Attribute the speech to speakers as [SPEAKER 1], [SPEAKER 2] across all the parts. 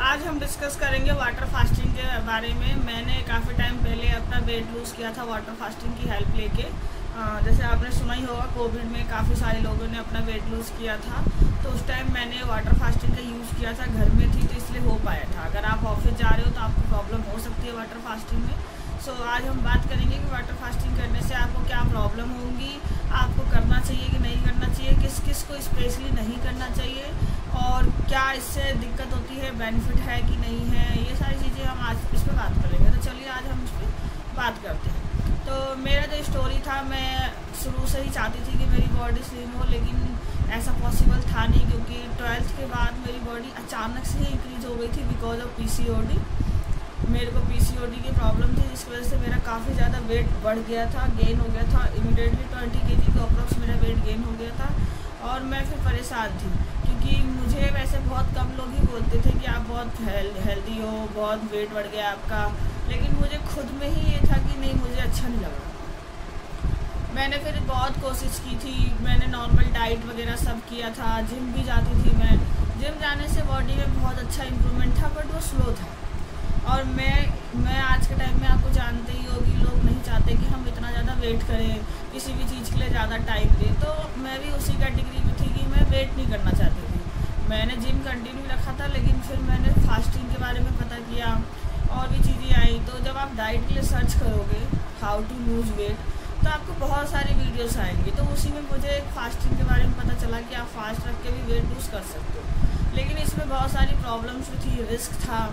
[SPEAKER 1] आज हम डिस्कस करेंगे वाटर फास्टिंग के बारे में। मैंने काफ़ी टाइम पहले अपना वेट लूज़ किया था वाटर फास्टिंग की हेल्प लेके। जैसे आपने सुना ही होगा, कोविड में काफ़ी सारे लोगों ने अपना वेट लूज़ किया था, तो उस टाइम मैंने वाटर फास्टिंग का यूज़ किया था। घर में थी तो इसलिए हो पाया था। अगर आप ऑफिस जा रहे हो तो आपको प्रॉब्लम हो सकती है वाटर फास्टिंग में। सो आज हम बात करेंगे कि वाटर फास्टिंग करने से आपको क्या प्रॉब्लम होंगी, आपको करना चाहिए कि नहीं करना चाहिए, किस किस को स्पेशली नहीं करना चाहिए, और क्या इससे दिक्कत होती है, बेनिफिट है कि नहीं है। ये सारी चीज़ें हम आज इस पर बात करेंगे। तो चलिए आज हम इस पर बात करते हैं। तो मेरा जो स्टोरी था, मैं शुरू से ही चाहती थी कि मेरी बॉडी स्लिम हो, लेकिन ऐसा पॉसिबल था नहीं, क्योंकि 12th के बाद मेरी बॉडी अचानक से ही इंक्रीज़ हो गई थी बिकॉज ऑफ PCOD। मेरे को PCOD की प्रॉब्लम थी, जिसकी वजह से मेरा काफ़ी ज़्यादा वेट बढ़ गया था, गेन हो गया था। इमीडिएटली 20 kg का अप्रॉक्स मेरा वेट गेन हो गया था, और मैं फिर परेशान थी, क्योंकि मुझे वैसे बहुत कम लोग ही बोलते थे कि आप बहुत हेल्दी हो, बहुत वेट बढ़ गया आपका, लेकिन मुझे खुद में ही ये था कि नहीं, मुझे अच्छा नहीं लग रहा। मैंने फिर बहुत कोशिश की थी, मैंने नॉर्मल डाइट वगैरह सब किया था, जिम भी जाती थी मैं। जिम जाने से बॉडी में बहुत अच्छा इम्प्रूवमेंट था, बट वो स्लो था। और मैं आज के टाइम में, आपको जानते ही होगी, लोग नहीं चाहते कि हम इतना ज़्यादा वेट करें, किसी भी चीज़ के लिए ज़्यादा टाइम दें। तो मैं भी उसी कैटेगरी में थी कि मैं वेट नहीं करना चाहती थी। मैंने जिम कंटिन्यू रखा था, लेकिन फिर मैंने फास्टिंग के बारे में पता किया, और भी चीज़ें आई। तो जब आप डाइट के लिए सर्च करोगे हाउ टू लूज़ वेट, तो आपको बहुत सारी वीडियोस आएंगी। तो उसी में मुझे एक फास्टिंग के बारे में पता चला कि आप फास्ट रख के भी वेट लूज़ कर सकते हो, लेकिन इसमें बहुत सारी प्रॉब्लम्स भी थी, रिस्क था।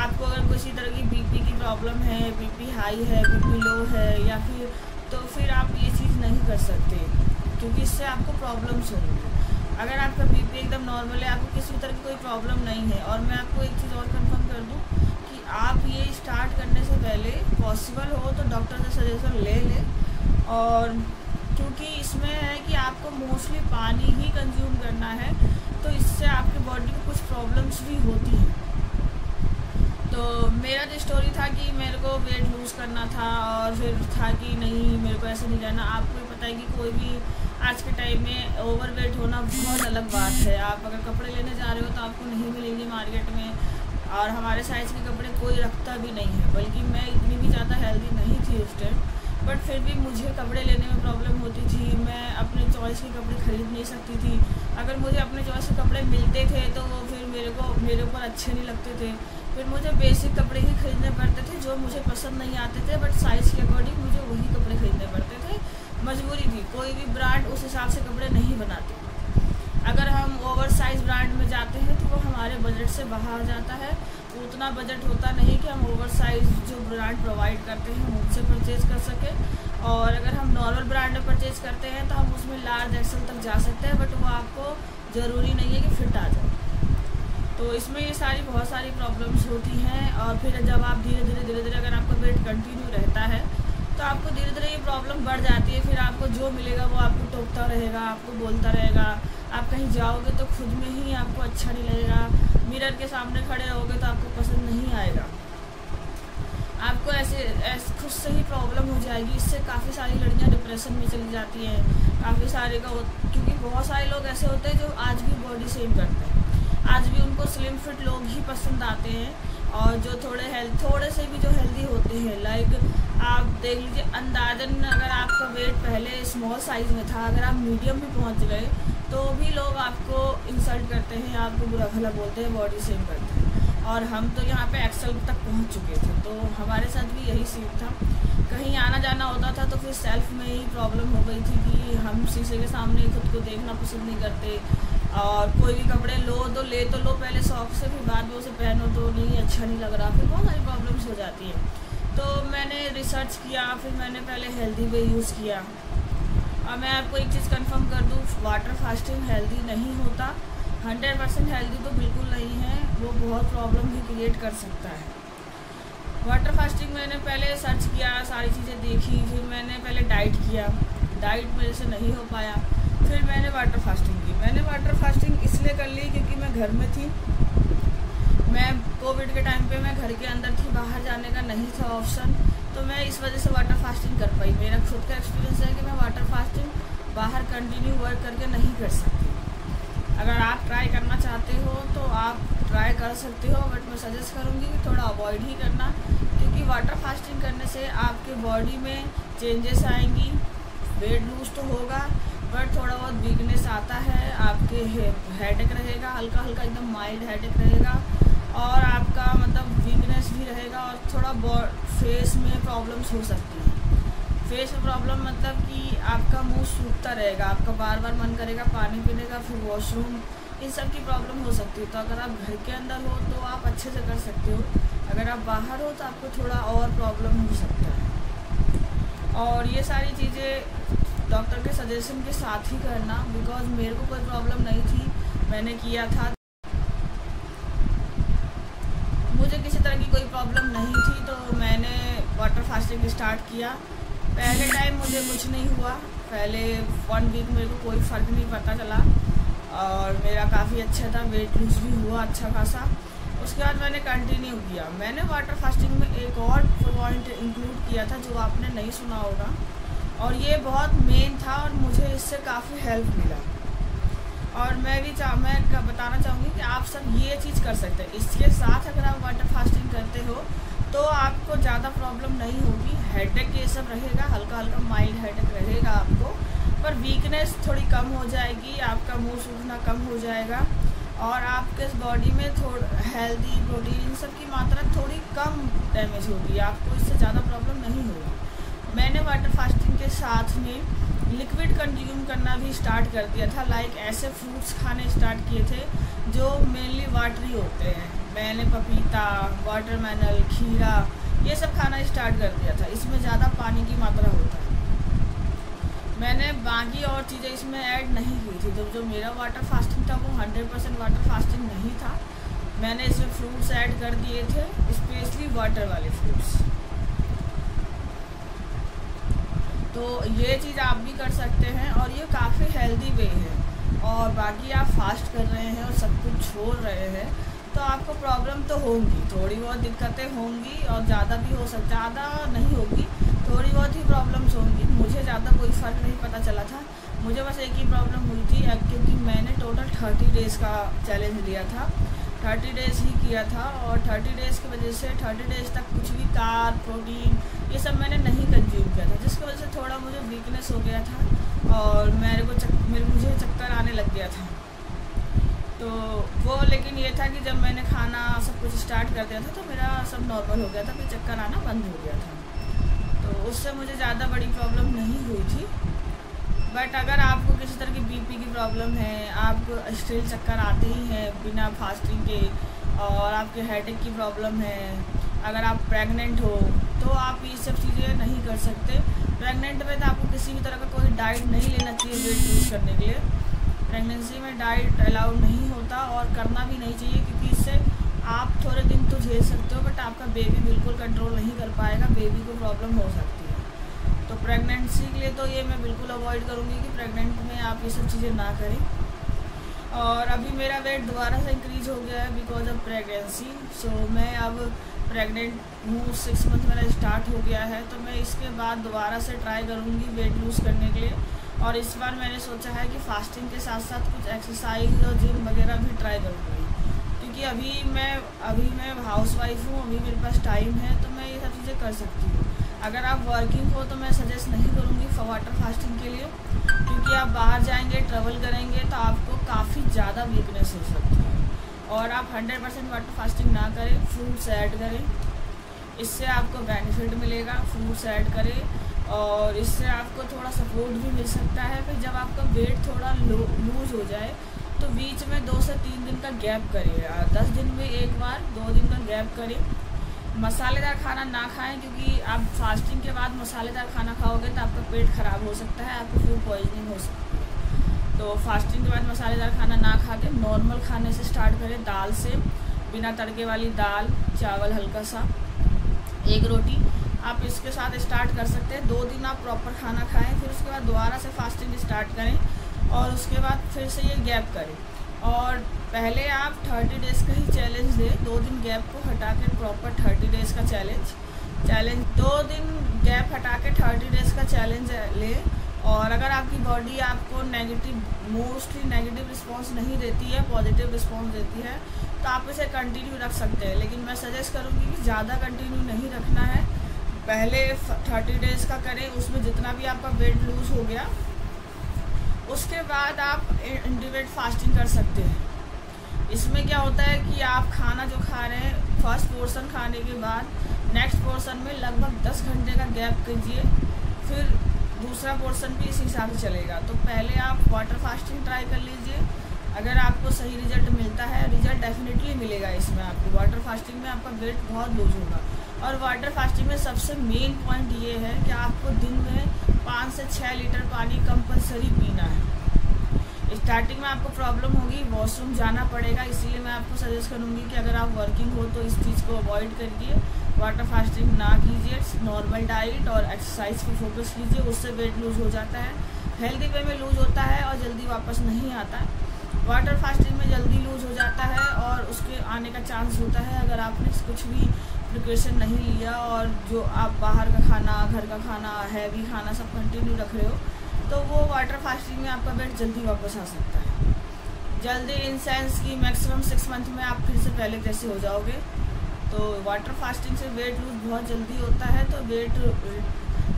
[SPEAKER 1] आपको अगर किसी तरह की BP की प्रॉब्लम है, BP हाई है, BP लो है, या फिर आप ये चीज़ नहीं कर सकते, क्योंकि इससे आपको प्रॉब्लम्स होंगी। अगर आपका BP एकदम नॉर्मल है, आपको किसी तरह की कोई प्रॉब्लम नहीं है। और मैं आपको एक चीज़ और कंफर्म कर दूं कि आप ये स्टार्ट करने से पहले पॉसिबल हो तो डॉक्टर से सजेशन ले लें। और क्योंकि इसमें है कि आपको मोस्टली पानी ही कंज्यूम करना है, तो इससे आपकी बॉडी में कुछ प्रॉब्लम्स भी होती हैं। तो मेरा जो स्टोरी था कि मेरे को वेट लूज़ करना था, और फिर था कि नहीं, मेरे को ऐसे नहीं करना। आपको ही पता है कि कोई भी आज के टाइम में ओवर वेट होना बहुत अलग बात है। आप अगर कपड़े लेने जा रहे हो तो आपको नहीं मिलेंगे मार्केट में, और हमारे साइज़ के कपड़े कोई रखता भी नहीं है। बल्कि मैं इतनी भी ज़्यादा हेल्दी नहीं थी उस टाइम, बट फिर भी मुझे कपड़े लेने में प्रॉब्लम होती थी। मैं अपने चॉइस के कपड़े ख़रीद नहीं सकती थी। अगर मुझे अपने चॉइस के कपड़े मिलते थे तो वो फिर मेरे ऊपर अच्छे नहीं लगते थे। फिर मुझे बेसिक कपड़े ही खरीदने पड़ते थे जो मुझे पसंद नहीं आते थे, बट साइज़ के अकॉर्डिंग मुझे वही कपड़े खरीदने पड़ते थे। मजबूरी थी, कोई भी ब्रांड उस हिसाब से कपड़े नहीं बनाते। अगर हम ओवर साइज़ ब्रांड में जाते हैं तो वो हमारे बजट से बाहर जाता है। उतना बजट होता नहीं कि हम ओवर साइज़ जो ब्रांड प्रोवाइड करते हैं उनसे परचेज़ कर सकें। और अगर हम नॉर्मल ब्रांड में परचेज़ करते हैं तो हम उसमें लार्ज एक्सेल तक जा सकते हैं, बट वो आपको ज़रूरी नहीं है कि फिट आ जाए। तो इसमें ये बहुत सारी प्रॉब्लम्स होती हैं। और फिर जब आप धीरे धीरे अगर आपका वेट कंटिन्यू रहता है तो आपको धीरे धीरे ये प्रॉब्लम बढ़ जाती है। फिर आपको जो मिलेगा वो आपको टोकता रहेगा, आपको बोलता रहेगा। आप कहीं जाओगे तो खुद में ही आपको अच्छा नहीं लगेगा। मिरर के सामने खड़े रहोगे तो आपको पसंद नहीं आएगा। आपको ऐसे खुद से ही प्रॉब्लम हो जाएगी। इससे काफ़ी सारी लड़कियां डिप्रेशन में चली जाती हैं। काफ़ी सारे क्योंकि बहुत सारे लोग ऐसे होते हैं जो आज भी बॉडी शेम करते हैं, आज भी उनको स्लिम फिट लोग ही पसंद आते हैं। और जो थोड़े से भी जो हेल्दी होते हैं, लाइक आप देख लीजिए, अंदाजन अगर आपका वेट पहले स्मॉल साइज़ में था, अगर आप मीडियम भी पहुंच गए तो भी लोग आपको इंसल्ट करते हैं, आपको बुरा भला बोलते हैं, बॉडी शेम करते हैं। और हम तो यहाँ पे एक्सेल तक पहुँच चुके थे, तो हमारे साथ भी यही सीन था। कहीं आना जाना होता था तो फिर सेल्फ में ही प्रॉब्लम हो गई थी कि हम शीशे के सामने खुद को देखना पसंद नहीं करते। और कोई भी कपड़े ले तो लो पहले शौक से, फिर बाद में उसे पहनो तो नहीं, अच्छा नहीं लग रहा, फिर बहुत सारी प्रॉब्लम्स हो जाती हैं। तो मैंने रिसर्च किया, फिर मैंने पहले हेल्दी वे यूज़ किया। और मैं आपको एक चीज़ कंफर्म कर दूँ, वाटर फास्टिंग हेल्दी नहीं होता। 100% हेल्दी तो बिल्कुल नहीं है, वो बहुत प्रॉब्लम भी क्रिएट कर सकता है। वाटर फास्टिंग मैंने पहले सर्च किया, सारी चीज़ें देखी, फिर मैंने पहले डाइट किया, डाइट मेरे से नहीं हो पाया, फिर मैंने वाटर फास्टिंग की। मैंने वाटर फास्टिंग इसलिए कर ली क्योंकि मैं घर में थी। मैं कोविड के टाइम पे मैं घर के अंदर थी, बाहर जाने का नहीं था ऑप्शन, तो मैं इस वजह से वाटर फास्टिंग कर पाई। मेरा खुद का एक्सपीरियंस है कि मैं वाटर फास्टिंग बाहर कंटिन्यू वर्क करके नहीं कर सकती। अगर आप ट्राई करना चाहते हो तो आप ट्राई कर सकते हो, बट मैं सजेस्ट करूँगी कि थोड़ा अवॉइड ही करना, क्योंकि वाटर फास्टिंग करने से आपके बॉडी में चेंजेस आएंगी। वेट लूज तो होगा बट थोड़ा बहुत वीकनेस आता है, आपके हेडेक रहेगा, हल्का हल्का एकदम माइल्ड हेडेक रहेगा, और आपका मतलब वीकनेस भी रहेगा, और थोड़ा फेस में प्रॉब्लम्स हो सकती है। फेस में प्रॉब्लम मतलब कि आपका मुंह सूखता रहेगा, आपका बार बार मन करेगा पानी पीने का, फिर वॉशरूम, इन सब की प्रॉब्लम हो सकती है। तो अगर आप घर के अंदर हो तो आप अच्छे से कर सकते हो, अगर आप बाहर हो तो आपको थोड़ा और प्रॉब्लम हो सकता है। और ये सारी चीज़ें डॉक्टर के सजेशन के साथ ही करना, बिकॉज मेरे को कोई प्रॉब्लम नहीं थी, मैंने किया था, मुझे किसी तरह की कोई प्रॉब्लम नहीं थी, तो मैंने वाटर फास्टिंग स्टार्ट किया। पहले टाइम मुझे कुछ नहीं हुआ, पहले 1 वीक मेरे को कोई फ़र्क नहीं पता चला, और मेरा काफ़ी अच्छा था, वेट लूज भी हुआ अच्छा खासा। उसके बाद मैंने कंटिन्यू किया। मैंने वाटर फास्टिंग में एक और पॉइंट इंक्लूड किया था जो आपने नहीं सुना होगा, और ये बहुत मेन था और मुझे इससे काफ़ी हेल्प मिला, और मैं बताना चाहूँगी कि आप सब ये चीज़ कर सकते हैं। इसके साथ अगर आप वाटर फास्टिंग करते हो तो आपको ज़्यादा प्रॉब्लम नहीं होगी, हेडेक ये सब रहेगा, हल्का हल्का माइल्ड हेडेक रहेगा आपको, पर वीकनेस थोड़ी कम हो जाएगी, आपका मुंह सूखना कम हो जाएगा, और आपके बॉडी में थोड़ा हेल्दी प्रोटीन इन सब की मात्रा थोड़ी कम डैमेज होगी, आपको इससे ज़्यादा प्रॉब्लम नहीं होगी। मैंने वाटर फास्टिंग के साथ में लिक्विड कंज्यूम करना भी स्टार्ट कर दिया था, लाइक ऐसे फ्रूट्स खाने स्टार्ट किए थे जो मेनली वाटरी होते हैं। मैंने पपीता, वाटरमेलन, खीरा ये सब खाना स्टार्ट कर दिया था, इसमें ज़्यादा पानी की मात्रा होता है। मैंने बाकी और चीज़ें इसमें ऐड नहीं की थी, तो जो मेरा वाटर फास्टिंग था वो 100% वाटर फास्टिंग नहीं था। मैंने इसमें फ्रूट्स ऐड कर दिए थे, स्पेशली वाटर वाले फ्रूट्स। तो ये चीज़ आप भी कर सकते हैं, और ये काफ़ी हेल्दी वे है। और बाकी आप फास्ट कर रहे हैं और सब कुछ छोड़ रहे हैं तो आपको प्रॉब्लम तो होंगी, थोड़ी बहुत दिक्कतें होंगी, और ज़्यादा भी हो सकता, ज़्यादा नहीं होगी, थोड़ी बहुत ही प्रॉब्लम्स होंगी। मुझे ज़्यादा कोई फ़र्क नहीं पता चला था, मुझे बस एक ही प्रॉब्लम हुई थी, क्योंकि मैंने टोटल 30 डेज़ का चैलेंज लिया था, 30 डेज़ ही किया था, और 30 डेज़ की वजह से 30 डेज़ तक कुछ भी कार्ब, प्रोटीन ये सब मैंने नहीं कंज्यूम किया था, जिसकी वजह से थोड़ा मुझे वीकनेस हो गया था, और मुझे चक्कर आने लग गया था। तो वो लेकिन ये था कि जब मैंने खाना सब कुछ स्टार्ट कर दिया था तो मेरा सब नॉर्मल हो गया था, फिर चक्कर आना बंद हो गया था, तो उससे मुझे ज़्यादा बड़ी प्रॉब्लम नहीं हुई थी। बट अगर आपको किसी तरह की बीपी की प्रॉब्लम है, आपको स्टिल चक्कर आते ही हैं बिना फास्टिंग के, और आपके हेडेक की प्रॉब्लम है, अगर आप प्रेग्नेंट हो तो आप ये सब चीज़ें नहीं कर सकते। प्रेग्नेंट में तो आपको किसी भी तरह का कोई डाइट नहीं लेना चाहिए वेट लूज़ करने के लिए। प्रेगनेंसी में डाइट अलाउड नहीं होता और करना भी नहीं चाहिए, क्योंकि इससे आप थोड़े दिन तो झेल सकते हो बट आपका बेबी बिल्कुल कंट्रोल नहीं कर पाएगा, बेबी को प्रॉब्लम हो सकती है। तो प्रेगनेंसी के लिए तो ये मैं बिल्कुल अवॉइड करूँगी कि प्रेग्नेंट में आप ये सब चीज़ें ना करें। और अभी मेरा वेट दोबारा से इंक्रीज़ हो गया है बिकॉज ऑफ प्रेगनेंसी। सो मैं अब प्रेग्नेंट हूँ, 6 मंथ मेरा स्टार्ट हो गया है, तो मैं इसके बाद दोबारा से ट्राई करूँगी वेट लूज़ करने के लिए। और इस बार मैंने सोचा है कि फास्टिंग के साथ साथ कुछ एक्सरसाइज और जिम वगैरह भी ट्राई करूँगी, क्योंकि अभी मैं हाउसवाइफ हूँ, अभी मेरे पास टाइम है तो मैं ये सब चीज़ें कर सकती हूँ। अगर आप वर्किंग हो तो मैं सजेस्ट नहीं करूँगी वाटर फास्टिंग के लिए, क्योंकि आप बाहर जाएंगे, ट्रैवल करेंगे तो आपको काफ़ी ज़्यादा वीकनेस हो सकती है। और आप 100% वाटर फास्टिंग ना करें, फ्रूट्स ऐड करें, इससे आपको बेनिफिट मिलेगा। फ्रूट्स ऐड करें और इससे आपको थोड़ा सपोर्ट भी मिल सकता है। फिर जब आपका वेट थोड़ा लूज हो जाए तो बीच में 2 से 3 दिन का गैप करिए, 10 दिन में एक बार 2 दिन का गैप करें। मसालेदार खाना ना खाएं, क्योंकि आप फास्टिंग के बाद मसालेदार खाना खाओगे तो आपका पेट ख़राब हो सकता है, आपको फूड पॉइजनिंग हो सकती है। तो फास्टिंग के बाद मसालेदार खाना ना खा के नॉर्मल खाने से स्टार्ट करें, दाल से, बिना तड़के वाली दाल, चावल हल्का सा, 1 रोटी, आप इसके साथ स्टार्ट कर सकते हैं। 2 दिन आप प्रॉपर खाना खाएं, फिर उसके बाद दोबारा से फास्टिंग स्टार्ट करें और उसके बाद फिर से ये गैप करें। और पहले आप 30 डेज़ का ही चैलेंज लें, 2 दिन गैप को हटा के प्रॉपर 30 डेज़ का चैलेंज 2 दिन गैप हटा के 30 डेज़ का चैलेंज लें। और अगर आपकी बॉडी आपको मोस्टली नेगेटिव रिस्पॉन्स नहीं देती है, पॉजिटिव रिस्पॉन्स देती है, तो आप इसे कंटिन्यू रख सकते हैं। लेकिन मैं सजेस्ट करूँगी कि ज़्यादा कंटिन्यू नहीं रखना है। पहले 30 डेज़ का करें, उसमें जितना भी आपका वेट लूज़ हो गया उसके बाद आप इंटरमिटेंट फास्टिंग कर सकते हैं। इसमें क्या होता है कि आप खाना जो खा रहे हैं फर्स्ट पोर्शन खाने के बाद नेक्स्ट पोर्शन में लगभग 10 घंटे का गैप कीजिए, फिर दूसरा पोर्शन भी इस हिसाब से चलेगा। तो पहले आप वाटर फास्टिंग ट्राई कर लीजिए। अगर आपको सही रिजल्ट मिलता है, रिजल्ट डेफिनेटली मिलेगा इसमें आपको। वाटर फास्टिंग में आपका वेट बहुत लूज होगा। और वाटर फास्टिंग में सबसे मेन पॉइंट ये है कि आपको दिन में 5 से 6 लीटर पानी कंपलसरी पीना है। स्टार्टिंग में आपको प्रॉब्लम होगी, वॉशरूम जाना पड़ेगा, इसीलिए मैं आपको सजेस्ट करूँगी कि अगर आप वर्किंग हो तो इस चीज़ को अवॉइड करिए, वाटर फास्टिंग ना कीजिए। नॉर्मल डाइट और एक्सरसाइज पर फोकस कीजिए, उससे वेट लूज़ हो जाता है। हेल्दी वे में लूज़ होता है और जल्दी वापस नहीं आता है। वाटर फास्टिंग में जल्दी लूज़ हो जाता है और उसके आने का चांस होता है अगर आपने कुछ भी प्रिकॉशन नहीं लिया और जो आप बाहर का खाना, घर का खाना, हैवी खाना सब कंटिन्यू रख रहे हो, तो वो वाटर फास्टिंग में आपका वेट जल्दी वापस आ सकता है। जल्दी इन सेंस की मैक्सिमम 6 मंथ में आप फिर से पहले जैसे हो जाओगे। तो वाटर फास्टिंग से वेट लूज़ बहुत जल्दी होता है, तो वेट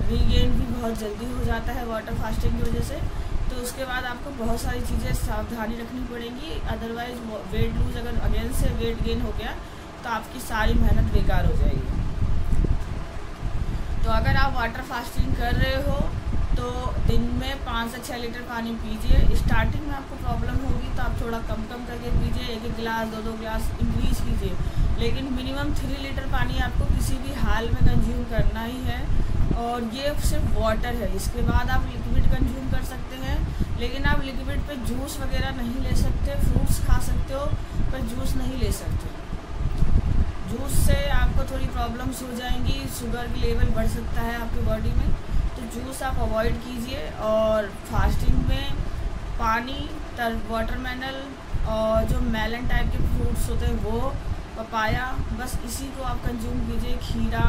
[SPEAKER 1] रीगेन भी बहुत जल्दी हो जाता है वाटर फास्टिंग की वजह से। तो उसके बाद आपको बहुत सारी चीज़ें सावधानी रखनी पड़ेंगी, अदरवाइज़ वेट लूज़ अगर अगेन से वेट गेन हो गया तो आपकी सारी मेहनत बेकार हो जाएगी। तो अगर आप वाटर फास्टिंग कर रहे हो तो दिन में 5 से 6 लीटर पानी पीजिए। स्टार्टिंग में आपको प्रॉब्लम होगी तो आप थोड़ा कम कम करके पीजिए, 1-1 गिलास 2-2 गिलास इंक्रीज कीजिए। लेकिन मिनिमम 3 लीटर पानी आपको किसी भी हाल में कंज्यूम करना ही है। और ये सिर्फ वाटर है, इसके बाद आप लिक्विड कंज्यूम कर सकते हैं। लेकिन आप लिक्विड पे जूस वगैरह नहीं ले सकते, फ्रूट्स खा सकते हो पर जूस नहीं ले सकते। जूस से आपको थोड़ी प्रॉब्लम्स हो जाएंगी, शुगर की लेवल बढ़ सकता है आपकी बॉडी में, तो जूस आप अवॉइड कीजिए। और फास्टिंग में पानी, वाटरमेलन और जो मेलन टाइप के फ्रूट्स होते हैं वो, पपाया, बस इसी को आप कंज्यूम कीजिए। खीरा,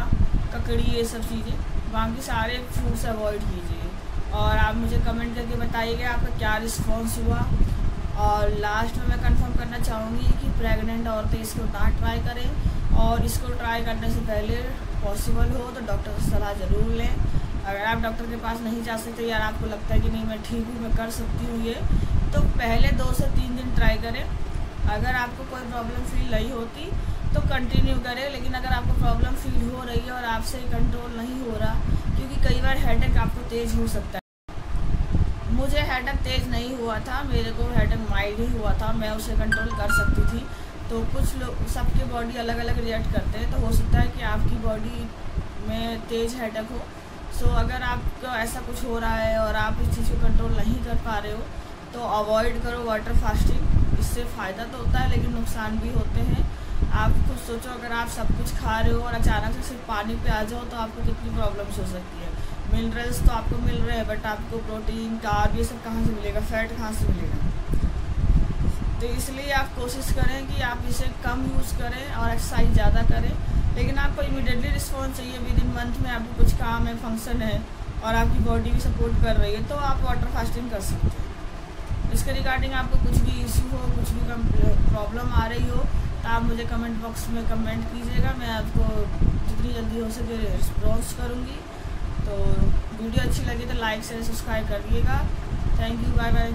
[SPEAKER 1] ककड़ी, ये सब चीज़ें, बाकी सारे फ्रूट्स अवॉइड कीजिए। और आप मुझे कमेंट करके बताइएगा आपका क्या रिस्पॉन्स हुआ। और लास्ट में मैं कंफर्म करना चाहूँगी कि प्रेग्नेंट औरतें इसको ना ट्राई करें, और इसको ट्राई करने से पहले पॉसिबल हो तो डॉक्टर से सलाह ज़रूर लें। अगर आप डॉक्टर के पास नहीं जा सकते यार आपको लगता है कि नहीं मैं ठीक हूँ, मैं कर सकती हूँ ये, तो पहले 2 से 3 दिन ट्राई करें। अगर आपको कोई प्रॉब्लम फील नहीं होती तो कंटिन्यू करें। लेकिन अगर आपको प्रॉब्लम फील हो रही है और आपसे कंट्रोल नहीं हो रहा, क्योंकि कई बार हेडेक आपको तेज़ हो सकता है। मुझे हेडेक तेज़ नहीं हुआ था, मेरे को हेडेक माइल्ड ही हुआ था, मैं उसे कंट्रोल कर सकती थी। तो कुछ लोग, सबके बॉडी अलग अलग रिएक्ट करते हैं, तो हो सकता है कि आपकी बॉडी में तेज़ हेडेक हो। सो अगर आपको ऐसा कुछ हो रहा है और आप इस चीज़ को कंट्रोल नहीं कर पा रहे हो तो अवॉइड करो वाटर फास्टिंग। इससे फ़ायदा तो होता है लेकिन नुकसान भी होते हैं। आप खुद सोचो, अगर आप सब कुछ खा रहे हो और अचानक से सिर्फ पानी पे आ जाओ तो आपको कितनी प्रॉब्लम्स हो सकती है। मिनरल्स तो आपको मिल रहे हैं बट आपको प्रोटीन, कार्ब, ये सब कहाँ से मिलेगा, फैट कहाँ से मिलेगा। तो इसलिए आप कोशिश करें कि आप इसे कम यूज़ करें और एक्सरसाइज ज़्यादा करें। लेकिन आपको इमीडिएटली रिस्पॉन्स चाहिए, विद इन मंथ में आपको कुछ काम है, फंक्शन है और आपकी बॉडी भी सपोर्ट कर रही है, तो आप वाटर फास्टिंग कर सकते हैं। इसके रिगार्डिंग आपको कुछ भी इशू हो, कुछ भी प्रॉब्लम आ रही हो तो आप मुझे कमेंट बॉक्स में कमेंट कीजिएगा, मैं आपको जितनी जल्दी हो सके रिस्पॉन्स करूँगी। तो वीडियो अच्छी लगी तो लाइक शेयर सब्सक्राइब कर दिएगा। Thank you, bye bye.